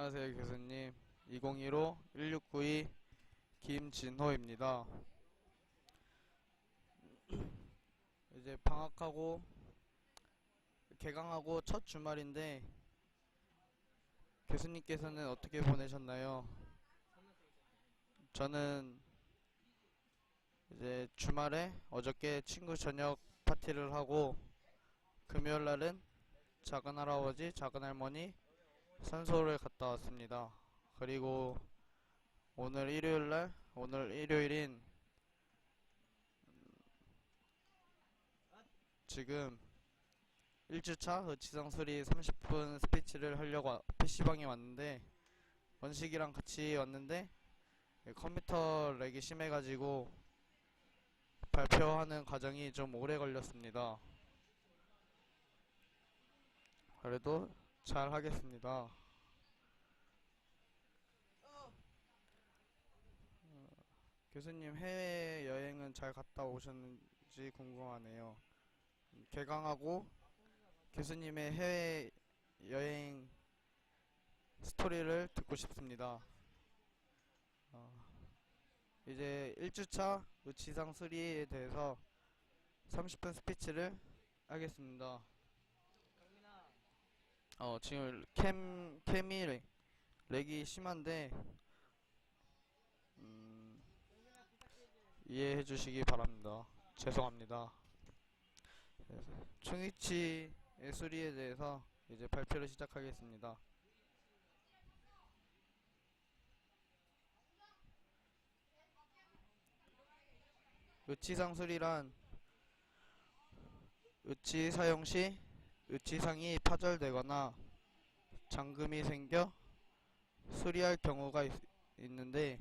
안녕하세요, 교수님. 2015-1692 김진호입니다. 이제 방학하고 개강하고 첫 주말인데 교수님께서는 어떻게 보내셨나요? 저는 이제 주말에 어저께 친구 저녁 파티를 하고 금요일 날은 작은할아버지, 작은할머니 산소를 갔다 왔습니다. 그리고 오늘 일요일인 지금 1주차 의치상 수리 30분 스피치를 하려고 PC방에 왔는데 원식이랑 같이 왔는데 컴퓨터 렉이 심해가지고 발표하는 과정이 좀 오래 걸렸습니다. 그래도 잘 하겠습니다. 교수님 해외여행은 잘 갔다 오셨는지 궁금하네요. 개강하고 교수님의 해외여행 스토리를 듣고 싶습니다. 이제 1주차 의치상 수리에 대해서 30분 스피치를 하겠습니다. 지금 캠이 렉이 심한데 이해해 주시기 바랍니다. 죄송합니다. 충이치의 수리에 대해서 이제 발표를 시작하겠습니다. 의치상 수리란 의치 사용 시 의치상이 파절되거나 잠금이 생겨 수리할 경우가 있는데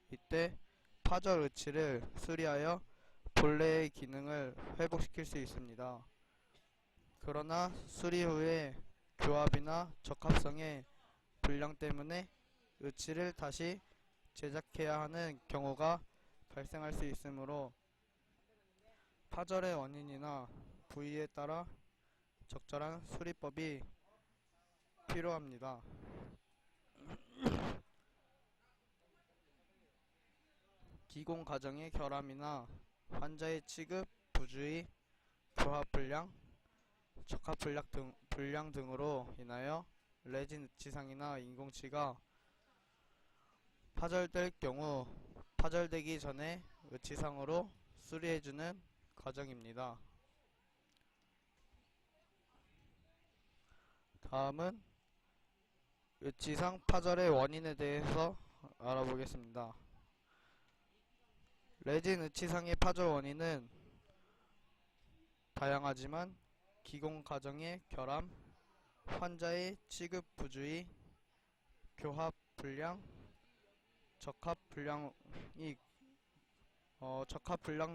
이때 파절 의치를 수리하여 본래의 기능을 회복시킬 수 있습니다. 그러나 수리 후에 교합이나 적합성의 불량 때문에 의치를 다시 제작해야 하는 경우가 발생할 수 있으므로 파절의 원인이나 부위에 따라 적절한 수리법이 필요합니다. 기공 과정의 결함이나 환자의 취급, 부주의, 교합 불량, 적합 불량 등으로 인하여 레진 의치상이나 인공치가 파절될 경우 파절되기 전에 의치상으로 수리해주는 과정입니다. 다음은 의치상 파절의 원인에 대해서 알아보겠습니다. 레진 의치상의 파절 원인은 다양하지만 기공 과정의 결함, 환자의 취급 부주의, 교합 불량, 적합 불량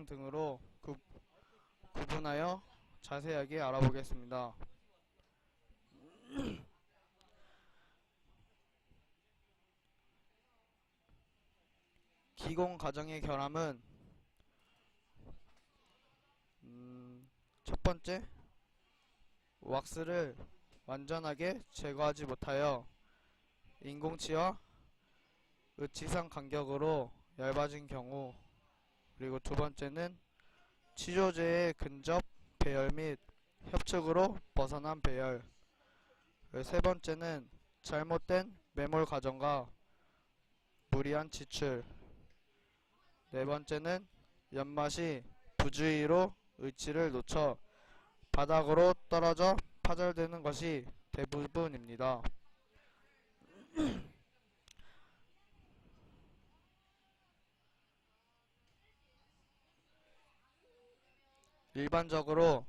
등으로 구분하여 자세하게 알아보겠습니다. 기공 과정의 결함은 첫 번째, 왁스를 완전하게 제거하지 못하여 인공치와 의치상 간격으로 얇아진 경우, 그리고 두 번째는 치조제의 근접 배열 및 협착으로 벗어난 배열, 세 번째는 잘못된 매몰 과정과 무리한 치출, 네 번째는 연맛이 부주의로 의치를 놓쳐 바닥으로 떨어져 파절되는 것이 대부분입니다. 일반적으로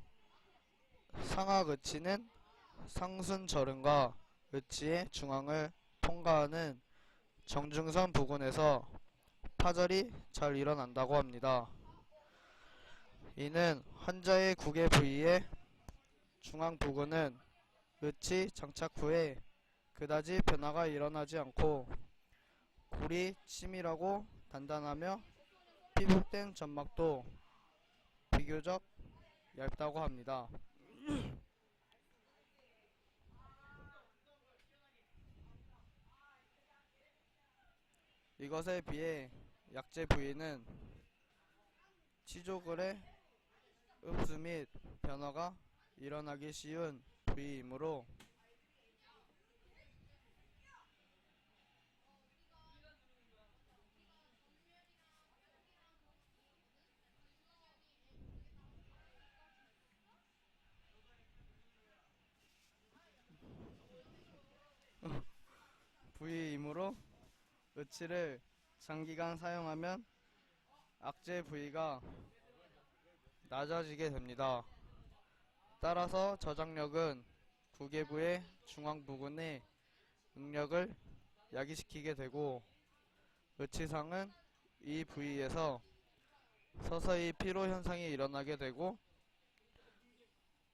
상악 의치는 상순 저름과 의치의 중앙을 통과하는 정중선 부근에서 파절이 잘 일어난다고 합니다. 이는 환자의 구개 부위의 중앙 부근은 의치 장착 후에 그다지 변화가 일어나지 않고 골이 치밀하고 단단하며 피복된 점막도 비교적 얇다고 합니다. 이것에 비해 약제 부위는 치조글의 흡수 및 변화가 일어나기 쉬운 부위이므로 의치를 장기간 사용하면 악재 부위가 낮아지게 됩니다. 따라서 저장력은 구개부의 중앙 부근의 응력을 야기시키게 되고 의치상은 이 부위에서 서서히 피로 현상이 일어나게 되고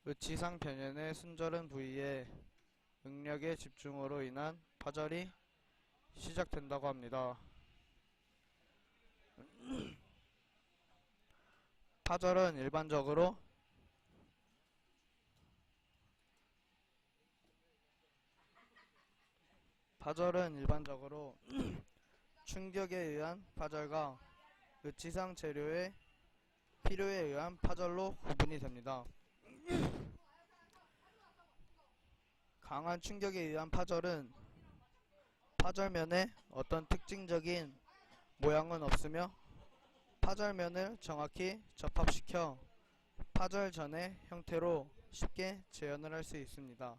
의치상 변연의 순절은 부위에 응력의 집중으로 인한 파절이 시작된다고 합니다. 파절은 일반적으로 충격에 의한 파절과 의치상 재료의 필요에 의한 파절로 구분이 됩니다. 강한 충격에 의한 파절은 파절면에 어떤 특징적인 모양은 없으며 파절면을 정확히 접합시켜 파절 전의 형태로 쉽게 재현을 할 수 있습니다.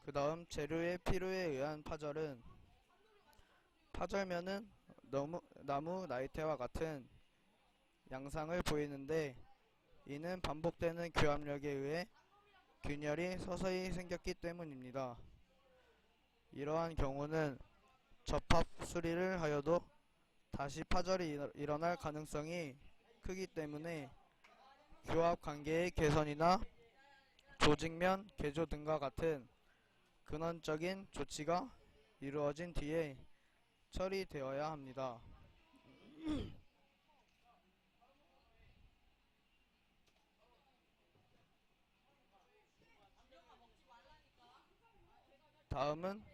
그 다음 재료의 필요에 의한 파절은 파절면은 나무 나이테와 같은 양상을 보이는데 이는 반복되는 교합력에 의해 균열이 서서히 생겼기 때문입니다. 이러한 경우는 접합 수리를 하여도 다시 파절이 일어날 가능성이 크기 때문에 교합 관계의 개선이나 조직면 개조 등과 같은 근원적인 조치가 이루어진 뒤에 처리되어야 합니다. 다음은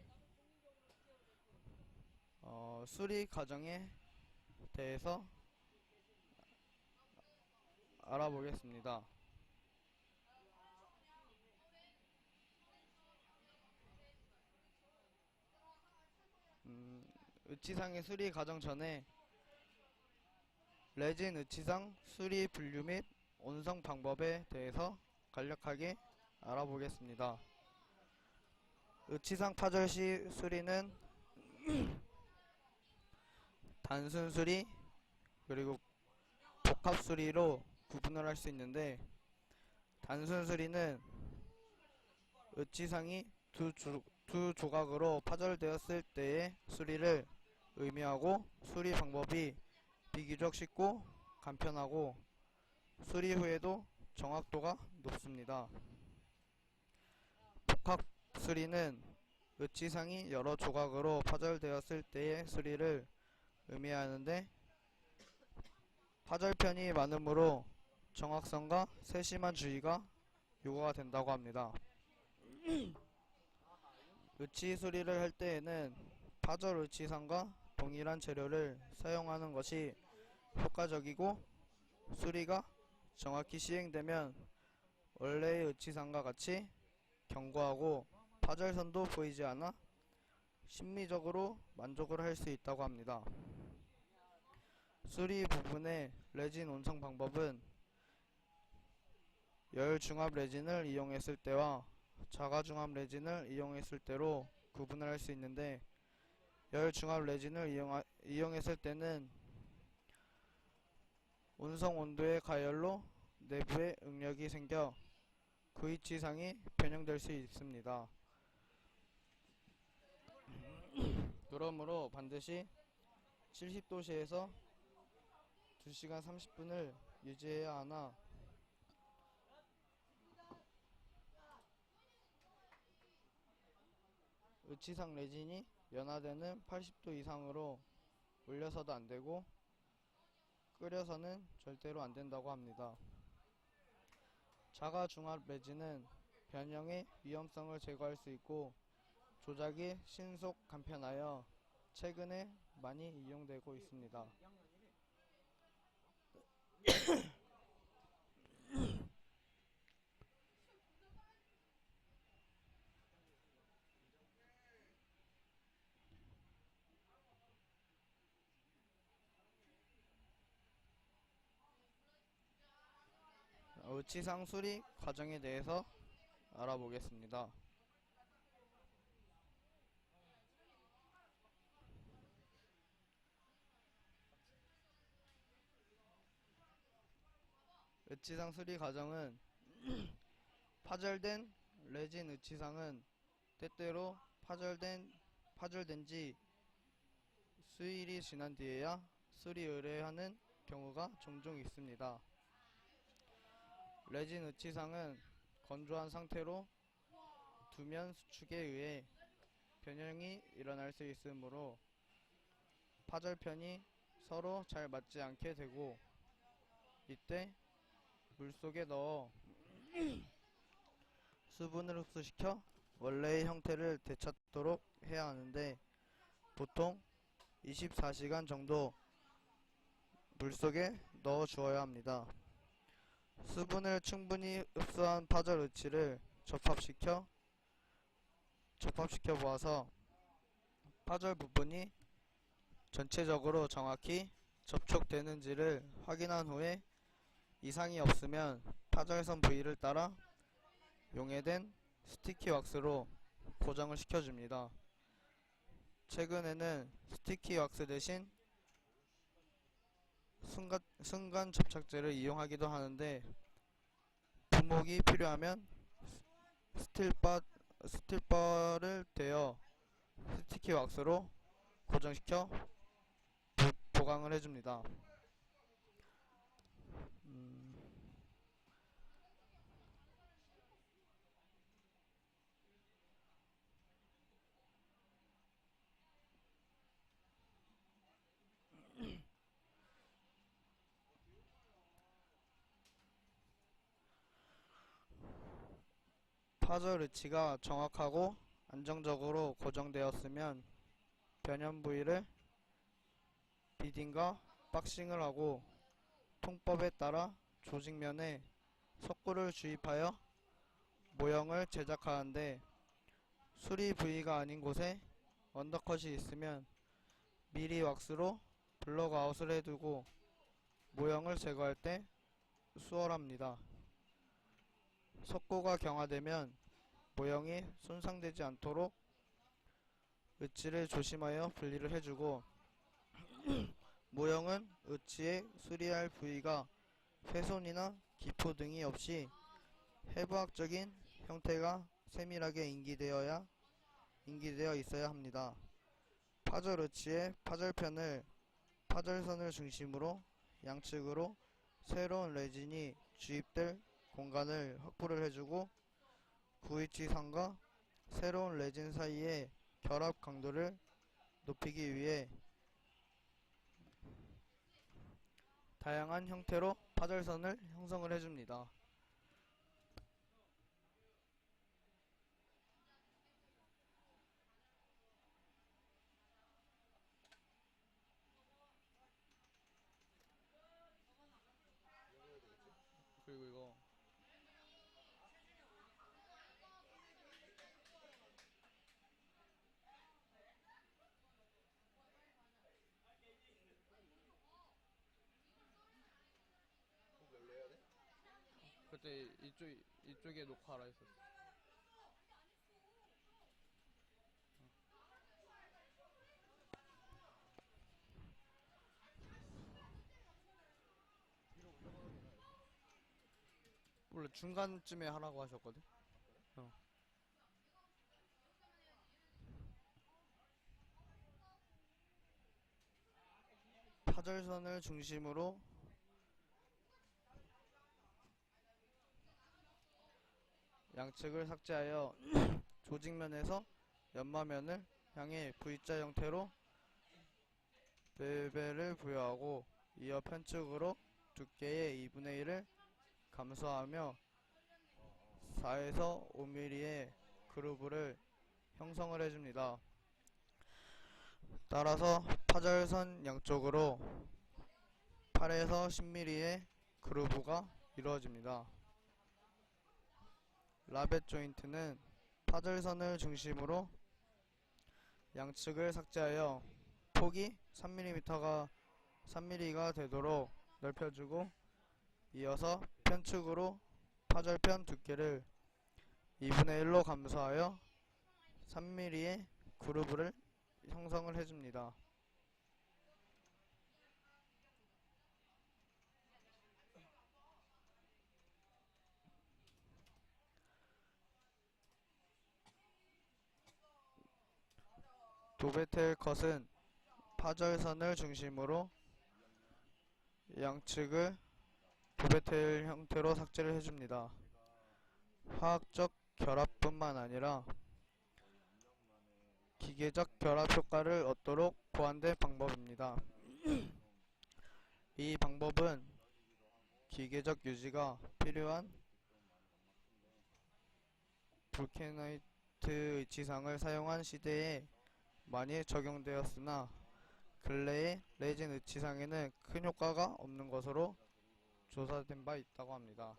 수리 과정에 대해서 알아보겠습니다. 의치상의 수리 과정 전에 레진 의치상 수리 분류 및 온성 방법에 대해서 간략하게 알아보겠습니다. 의치상 파절 시 수리는 단순 수리 그리고 복합 수리로 구분을 할 수 있는데 단순 수리는 의치상이 두 조각으로 파절되었을 때의 수리를 의미하고 수리 방법이 비교적 쉽고 간편하고 수리 후에도 정확도가 높습니다. 복합 수리는 의치상이 여러 조각으로 파절되었을 때의 수리를 의미하는데 파절편이 많으므로 정확성과 세심한 주의가 요구가 된다고 합니다. 의치 수리를 할 때에는 파절 의치상과 동일한 재료를 사용하는 것이 효과적이고 수리가 정확히 시행되면 원래의 의치상과 같이 견고하고 파절선도 보이지 않아 심리적으로 만족을 할 수 있다고 합니다. 수리 부분의 레진 온성 방법은 열중합 레진을 이용했을 때와 자가중합 레진을 이용했을 때로 구분을 할 수 있는데 열중합 레진을 이용했을 때는 운성 온도의 가열로 내부에 응력이 생겨 그 위치상이 변형될 수 있습니다. 그러므로 반드시 70도씨에서 2시간 30분을 유지해야 하나 의치상 레진이 연화되는 80도 이상으로 올려서도 안되고 끓여서는 절대로 안된다고 합니다. 자가중합 레진은 변형의 위험성을 제거할 수 있고 조작이 신속 간편하여 최근에 많이 이용되고 있습니다. 의치상 수리 과정에 대해서 알아보겠습니다. 의치상 수리 과정은 파절된 레진 의치상은 때때로 파절된 지 수일이 지난 뒤에야 수리 의뢰하는 경우가 종종 있습니다. 레진 의치상은 건조한 상태로 두면 수축에 의해 변형이 일어날 수 있으므로 파절편이 서로 잘 맞지 않게 되고, 이때 물속에 넣어 수분을 흡수시켜 원래의 형태를 되찾도록 해야 하는데, 보통 24시간 정도 물속에 넣어 주어야 합니다. 수분을 충분히 흡수한 파절 의치를 접합시켜 보아서 파절 부분이 전체적으로 정확히 접촉되는지를 확인한 후에 이상이 없으면 파절선 부위를 따라 용해된 스티키 왁스로 고정을 시켜줍니다. 최근에는 스티키 왁스 대신 순간 접착제를 이용하기도 하는데, 부목이 필요하면 스틸바를 대어 스티키 왁스로 고정시켜 보강을 해줍니다. 파절 의치가 정확하고 안정적으로 고정되었으면 변형 부위를 비딩과 박싱을 하고, 통법에 따라 조직면에 석고를 주입하여 모형을 제작하는데, 수리 부위가 아닌 곳에 언더컷이 있으면 미리 왁스로 블럭아웃을 해두고 모형을 제거할 때 수월합니다. 석고가 경화되면 모형이 손상되지 않도록 의치를 조심하여 분리를 해주고, 모형은 의치에 수리할 부위가 훼손이나 기포 등이 없이 해부학적인 형태가 세밀하게 인기되어 있어야 합니다. 파절 의치의 파절편을 파절선을 중심으로 양측으로 새로운 레진이 주입될 공간을 확보를 해주고, 구위치상과 새로운 레진 사이의 결합 강도를 높이기 위해 다양한 형태로 파절선을 형성을 해줍니다. 그리고 이거 그때 이쪽에 녹화하라 했었어. 원래 중간쯤에 하라고 하셨거든. 파절선을 중심으로 양측을 삭제하여 조직면에서 연마면을 향해 V자 형태로 베벨을 부여하고, 이어 편측으로 두께의 2분의 1을 감소하며 4에서 5mm의 그루브를 형성을 해줍니다. 따라서 파절선 양쪽으로 8에서 10mm의 그루브가 이루어집니다. 라벳 조인트는 파절선을 중심으로 양측을 삭제하여 폭이 3mm가 되도록 넓혀주고, 이어서 편측으로 파절편 두께를 2분의 1로 감소하여 3mm의 그루브를 형성을 해줍니다. 도배텔 컷은 파절선을 중심으로 양측을 도배텔 형태로 삭제를 해줍니다. 화학적 결합뿐만 아니라 기계적 결합 효과를 얻도록 고안된 방법입니다. 이 방법은 기계적 유지가 필요한 불케나이트 의치상을 사용한 시대에 많이 적용되었으나, 근래의 레진 의치상에는 큰 효과가 없는 것으로 조사된 바 있다고 합니다.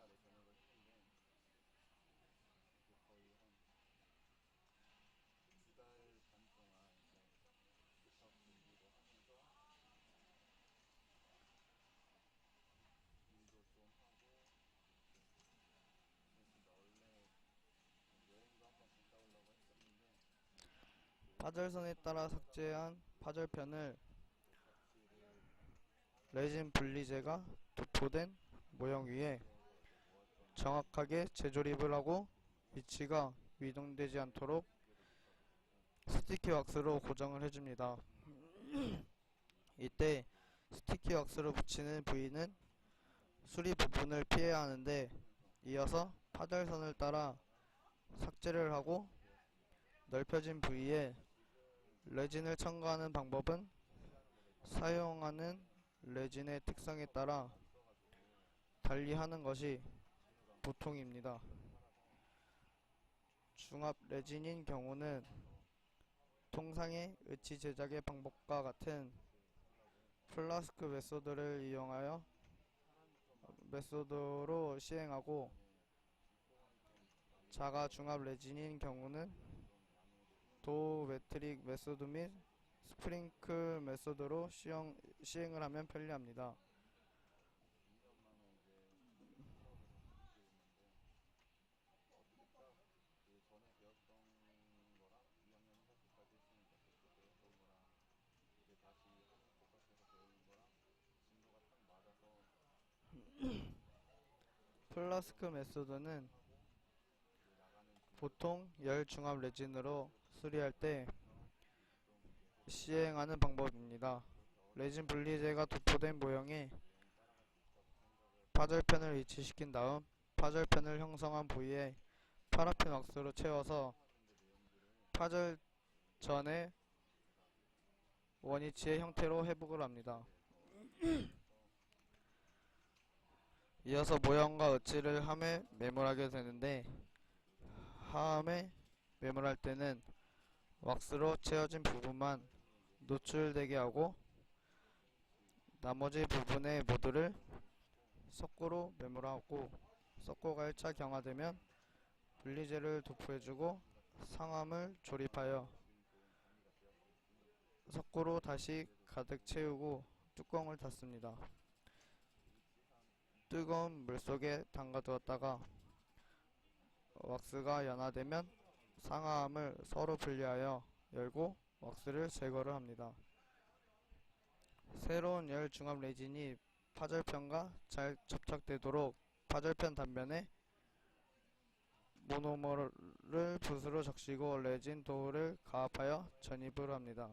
파절선에 따라 삭제한 파절편을 레진 분리제가 도포된 모형 위에 정확하게 재조립을 하고 위치가 이동되지 않도록 스티키 왁스로 고정을 해줍니다. 이때 스티키 왁스로 붙이는 부위는 수리 부분을 피해야 하는데, 이어서 파절선을 따라 삭제를 하고 넓혀진 부위에 레진을 첨가하는 방법은 사용하는 레진의 특성에 따라 달리 하는 것이 보통입니다. 중합 레진인 경우는 통상의 의치 제작의 방법과 같은 플라스크 메소드로 시행하고, 자가 중합 레진인 경우는 도 매트릭 메소드 및 스프링클 메소드로 시행을 하면 편리합니다. 플라스크 메소드는 보통 열 중합 레진으로 수리할 때 시행하는 방법입니다. 레진 분리제가 도포된 모형에 파절편을 위치시킨 다음 파절편을 형성한 부위에 파라핀 왁스로 채워서 파절 전의 원위치의 형태로 회복을 합니다. 이어서 모형과 의치를 함에 매몰하게 되는데, 함에 매몰할 때는 왁스로 채워진 부분만 노출되게 하고 나머지 부분의 모두를 석고로 매몰하고, 석고가 1차 경화되면 분리제를 도포해주고 상함을 조립하여 석고로 다시 가득 채우고 뚜껑을 닫습니다. 뜨거운 물속에 담가두었다가 왁스가 연화되면 상하함을 서로 분리하여 열고 왁스를 제거를 합니다. 새로운 열 중합 레진이 파절편과 잘 접착되도록 파절편 단면에 모노머를 붓으로 적시고 레진 도우를 가압하여 전입을 합니다.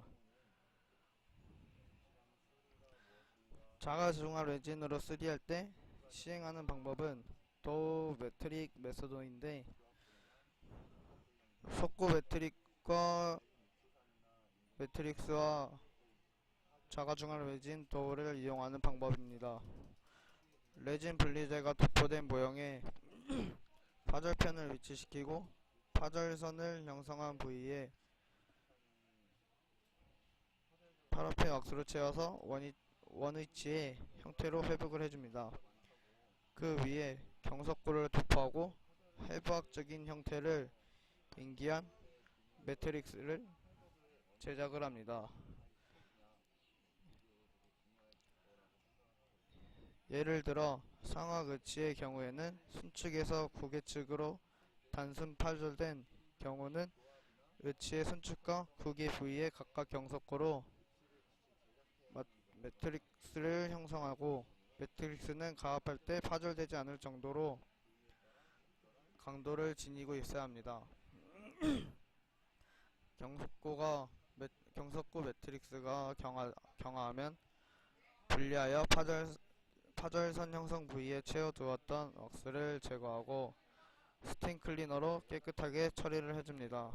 자가 중합 레진으로 수리할 때 시행하는 방법은 도우 매트릭 메소드인데, 석고 매트릭스와 자가중합 레진 도우를 이용하는 방법입니다. 레진 분리제가 도포된 모형에 파절편을 위치시키고 파절선을 형성한 부위에 파라핀 왁스로 채워서 원위치의 형태로 회복을 해줍니다. 그 위에 경석고를 도포하고 해부학적인 형태를 인기한 매트릭스를 제작을 합니다. 예를 들어 상하 의치의 경우에는 순측에서 구계측으로 단순 파절된 경우는 의치의 순측과 구계 부위에 각각 경석고로 매트릭스를 형성하고, 매트릭스는 가압할 때 파절되지 않을 정도로 강도를 지니고 있어야 합니다. 경석고 매트릭스가 경화하면 분리하여 파절선 형성 부위에 채워두었던 왁스를 제거하고 스팀 클리너로 깨끗하게 처리를 해줍니다.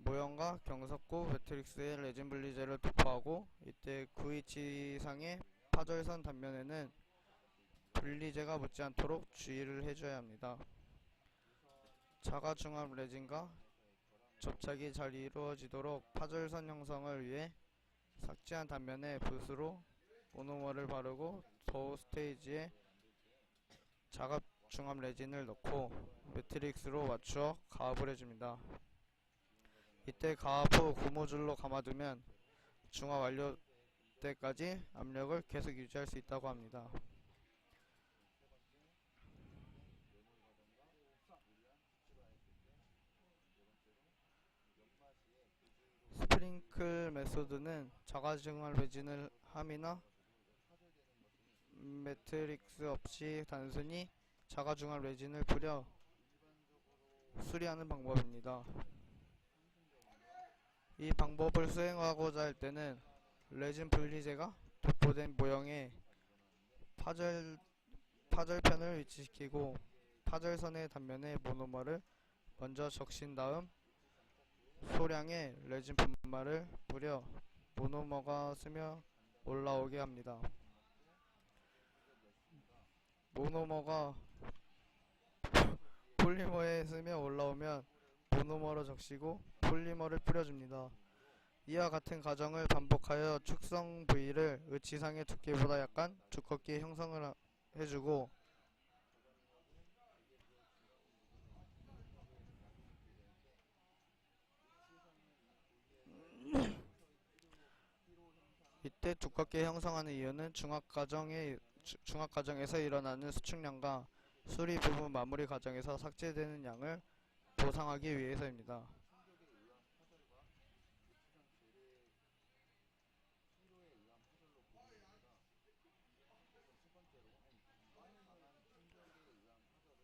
모형과 경석고 매트릭스에 레진 분리제를 도포하고, 이때 구위치상의 파절선 단면에는 분리제가 묻지 않도록 주의를 해줘야 합니다. 자가중압 레진과 접착이 잘 이루어지도록 파절선 형성을 위해 삭제한 단면에 붓으로 모노머를 바르고 도우 스테이지에 자가중압 레진을 넣고 매트릭스로 맞추어 가압을 해줍니다. 이때 가압 후 고무줄로 감아두면 중압 완료 때까지 압력을 계속 유지할 수 있다고 합니다. 스프링클 메소드는 자가중압 레진을 함이나 매트릭스 없이 단순히 자가중압 레진을 뿌려 수리하는 방법입니다. 이 방법을 수행하고자 할 때는 레진 분리제가 도포된 모형에 파절편을 위치시키고 파절선의 단면에 모노머를 먼저 적신 다음 소량의 레진 분말을 뿌려 모노머가 스며 올라오게 합니다. 모노머가 폴리머에 스며 올라오면 모노머로 적시고 폴리머를 뿌려줍니다. 이와 같은 과정을 반복하여 축성 부위를 의치상의 두께보다 약간 두껍게 형성을 해주고, 이때 두껍게 형성하는 이유는 중압 과정에서 일어나는 수축량과 수리 부분 마무리 과정에서 삭제되는 양을 보상하기 위해서입니다.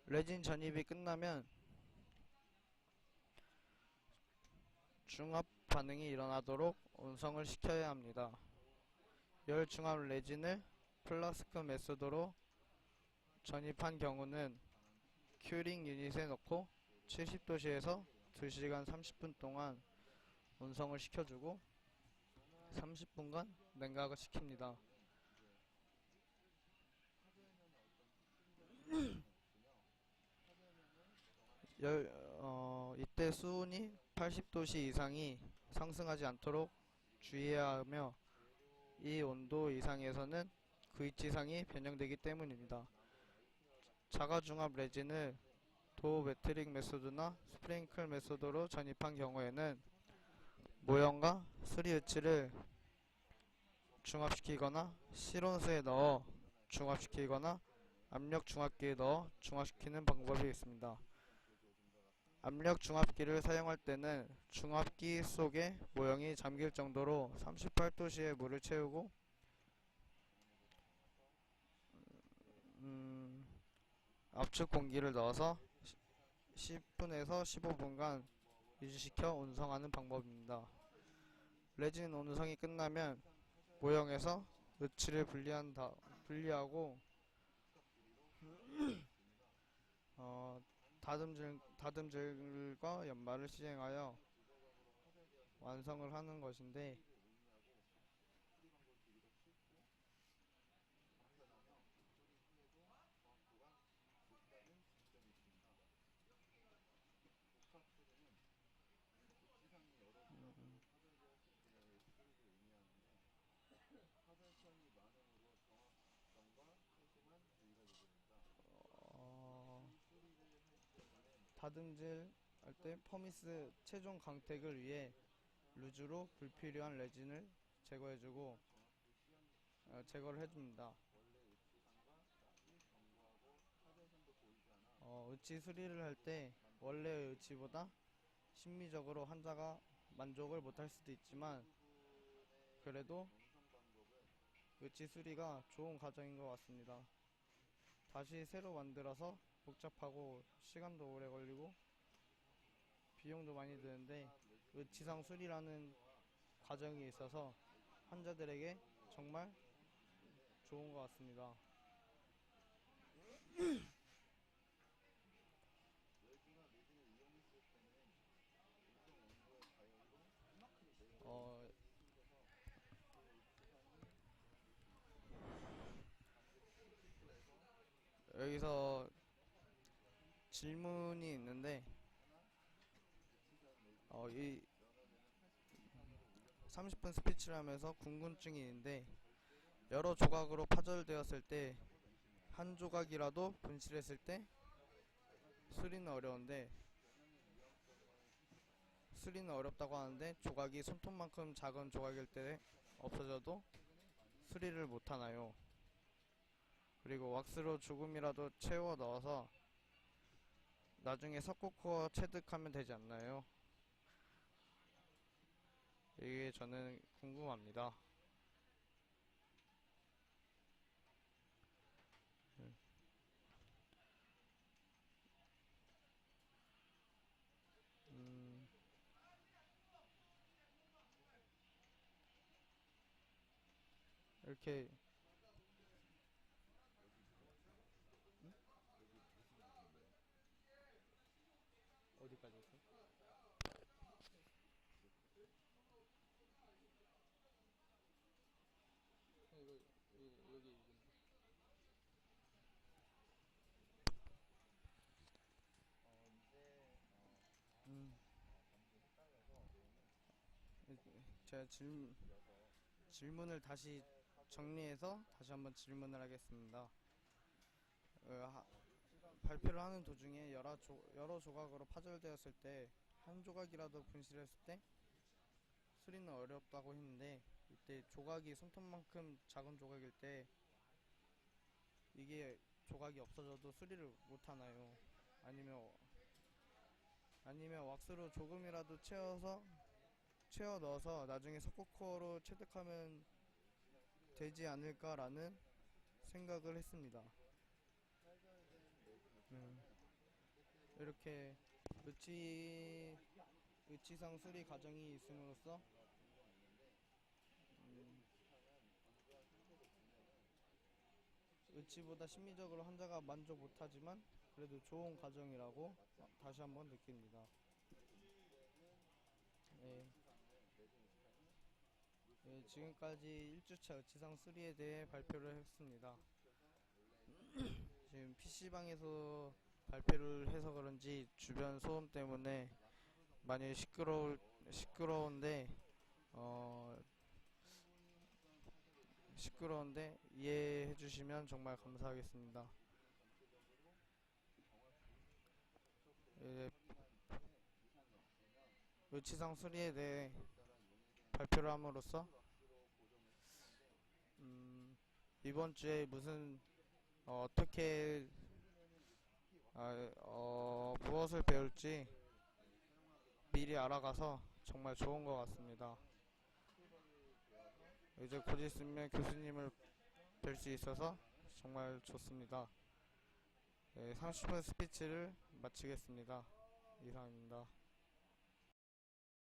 레진 전입이 끝나면 중압 반응이 일어나도록 온성을 시켜야 합니다. 열 중압 레진을 플라스크 메소드로 전입한 경우는 큐링 유닛에 넣고 70도씨에서 2시간 30분 동안 온성을 시켜주고 30분간 냉각을 시킵니다. 이때 수온이 80도씨 이상이 상승하지 않도록 주의해야 하며, 이 온도 이상에서는 V치상이 변형되기 때문입니다. 자가중압 레진을 도우 매트릭 메소드나 스프링클 메소드로 전입한 경우에는 모형과 수리의치를 중압시키거나 실온수에 넣어 중압시키거나 압력 중압기에 넣어 중압시키는 방법이 있습니다. 압력 중압기를 사용할 때는 중압기 속에 모형이 잠길 정도로 38도씨의 물을 채우고 압축 공기를 넣어서 10분에서 15분간 유지시켜 온성하는 방법입니다. 레진 온성이 끝나면 모형에서 의치를 분리하고 다듬질과 연마를 시행하여 완성을 하는 것인데, 다듬질 할 때 퍼미스 최종 강택을 위해 루즈로 불필요한 레진을 제거해주고 제거를 해줍니다. 의치 수리를 할 때 원래의 의치보다 심미적으로 환자가 만족을 못할 수도 있지만 그래도 의치 수리가 좋은 과정인 것 같습니다. 다시 새로 만들어서 복잡하고 시간도 오래 걸리고 비용도 많이 드는데 의치상 수리라는 과정이 있어서 환자들에게 정말 좋은 것 같습니다. 어, 여기서 질문이 있는데 이 30분 스피치를 하면서 궁금증이 있는데 여러 조각으로 파절되었을 때 한 조각이라도 분실했을 때 수리는 어려운데 수리는 어렵다고 하는데 조각이 손톱만큼 작은 조각일 때 없어져도 수리를 못하나요? 그리고 왁스로 조금이라도 채워 넣어서 나중에 석고코어 체득하면 되지 않나요? 이게 저는 궁금합니다. 음, 이렇게 어디까지 했어? 여기 음, 제가 질문을 다시 정리해서 다시 한번 질문을 하겠습니다. 발표를 하는 도중에 여러 조각으로 파절되었을 때 한 조각이라도 분실했을 때 수리는 어렵다고 했는데 이때 조각이 손톱만큼 작은 조각일 때 이게 조각이 없어져도 수리를 못하나요? 아니면 왁스로 조금이라도 채워 넣어서 나중에 석고코어로 체득하면 되지 않을까라는 생각을 했습니다. 음, 이렇게 의치 의치상 수리 과정이 있음으로써 의치보다 심리적으로 환자가 만족 못하지만 그래도 좋은 과정이라고 다시 한번 느낍니다. 네, 네, 지금까지 1주차 의치상 수리에 대해 발표를 했습니다. 지금 PC방에서 발표를 해서 그런지 주변 소음 때문에 많이 시끄러운데 어, 시끄러운데 이해해 주시면 정말 감사하겠습니다. 예, 의치상 수리에 대해 발표를 함으로써 이번 주에 어떻게 무엇을 배울지 미리 알아가서 정말 좋은 것 같습니다. 이제 곧 있으면 교수님을 뵐 수 있어서 정말 좋습니다. 30분 스피치를 마치겠습니다. 이상입니다.